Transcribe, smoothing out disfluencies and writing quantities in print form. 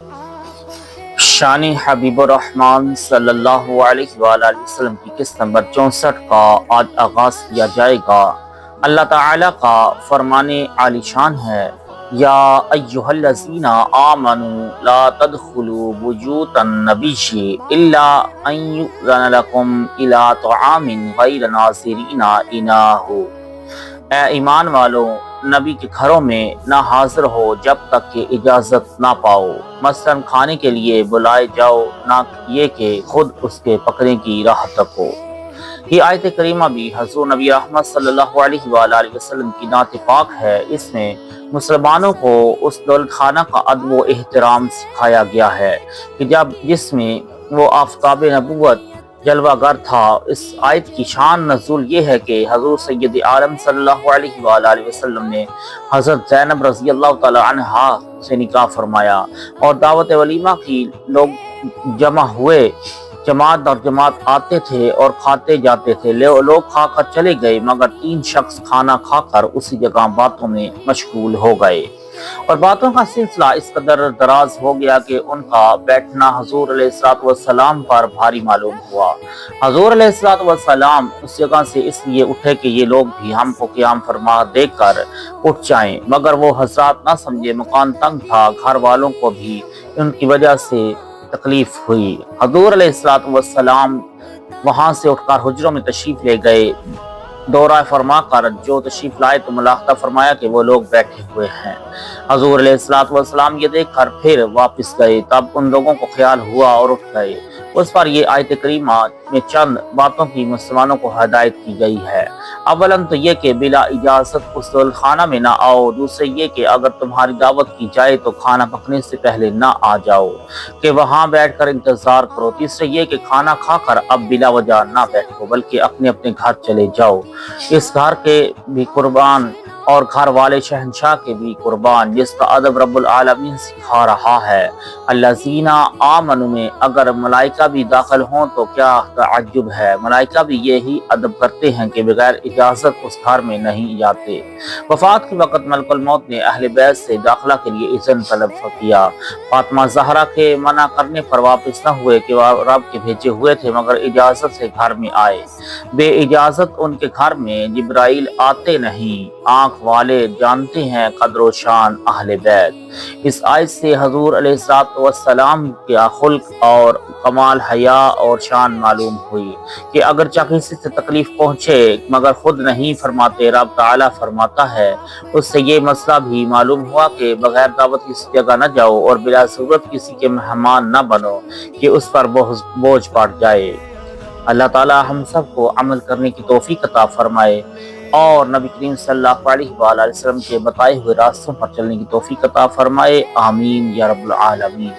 شان حبیب الرحمن صلی اللہ علیہ وآلہ وسلم کی قسط نمبر 64 کا آج آغاز کیا جائے گا۔ اللہ تعالیٰ کا فرمان عالی شان ہے، یا ایہا الذین آمنوا لا تدخلوا بیوت النبی الا ان یؤذن لکم الی طعام غیر ناظرین اناہ۔ اے ایمان والو، نبی کے گھروں میں نہ حاضر ہو جب تک کہ اجازت نہ پاؤ، مثلاً کھانے کے لیے بلائے جاؤ، نہ یہ کہ خود اس کے پکنے کی راہ تکو۔ یہ آیت کریمہ بھی حضور نبی رحمت صلی اللہ علیہ وآلہ وسلم کی نعت پاک ہے۔ اس میں مسلمانوں کو اس دولت خانہ کا ادب و احترام سکھایا گیا ہے کہ جس میں وہ آفتاب نبوت جلوہ گر تھا۔ اس آیت کی شان نزول یہ ہے کہ حضور سید عالم صلی اللہ علیہ وآلہ وسلم نے حضرت زینب رضی اللہ تعالی عنہا سے نکاح فرمایا اور دعوت ولیمہ کی لوگ جمع ہوئے، جماعت اور جماعت آتے تھے اور کھاتے جاتے تھے۔ لوگ کھا کر چلے گئے مگر 3 شخص کھانا کھا کر اسی جگہ باتوں میں مشغول ہو گئے، اور باتوں کا سلسلہ اس قدر دراز ہو گیا کہ ان کا بیٹھنا حضور علیہ الصلوۃ والسلام پر بھاری معلوم ہوا۔ حضور علیہ الصلوۃ والسلام اس جگہ سے اس لیے اٹھے کہ یہ لوگ بھی ہم کو قیام فرما دیکھ کر اٹھ جائیں، مگر وہ حضرات نہ سمجھے، مکان تنگ تھا، گھر والوں کو بھی ان کی وجہ سے تکلیف ہوئی۔ حضور علیہ الصلوۃ والسلام وہاں سے اٹھ کر حجروں میں تشریف لے گئے۔ دورہ فرما کر جو تشریف لائے تو ملاحظہ فرمایا کہ وہ لوگ بیٹھے ہوئے ہیں۔ حضور علیہ الصلوۃ والسلام یہ دیکھ کر پھر واپس گئے، تب ان لوگوں کو خیال ہوا اور اٹھ گئے۔ اس پر یہ آیت کریمہ میں چند باتوں کی مسلمانوں کو ہدایت کی گئی ہے۔ اولاً تو یہ کہ بلا اجازت اس دولت خانہ میں نہ آؤ، دوسرے یہ کہ اگر تمہاری دعوت کی جائے تو کھانا پکنے سے پہلے نہ آ جاؤ کہ وہاں بیٹھ کر انتظار کرو، تیسرے یہ کہ کھانا کھا کر اب بلا وجہ نہ بیٹھو بلکہ اپنے اپنے گھر چلے جاؤ، اس گھر کے بھی قربان اور گھر والے شہنشاہ کے بھی قربان، جس کا ادب رب العالمین سکھا رہا ہے۔ الذین آمنوا میں اگر ملائکہ بھی داخل ہوں تو کیا تعجب ہے، ملائکہ بھی یہی ادب کرتے ہیں کہ بغیر اجازت اس گھر میں نہیں جاتے۔ وفات کے وقت ملک الموت نے اہل بیت سے داخلہ کے لیے اذن طلب کیا۔ فاطمہ زہرا کے منع کرنے پر واپس نہ ہوئے کہ وہ رب کے بھیجے ہوئے تھے، مگر اجازت سے گھر میں آئے۔ بے اجازت ان کے گھر میں جبرائیل آتے نہیں۔ آنکھ والے جانتے ہیں قدر و شان اہل بیت۔ اس آیت سے حضور علیہ الصلوۃ والسلام کا خلق اور کمال حیا اور شان معلوم ہوئی کہ اگرچہ کسی سے تکلیف پہنچے مگر خود نہیں فرماتے، رب تعالیٰ فرماتا ہے۔ اس سے یہ مسئلہ بھی معلوم ہوا کہ بغیر دعوت کسی جگہ نہ جاؤ اور بلا ضرورت کسی کے مہمان نہ بنو کہ اس پر بوجھ پڑ جائے۔ اللہ تعالیٰ ہم سب کو عمل کرنے کی توفیق عطا فرمائے اور نبی کریم صلی اللہ علیہ وآلہ وسلم کے بتائے ہوئے راستوں پر چلنے کی توفیق عطا فرمائے، آمین یا رب العالمین۔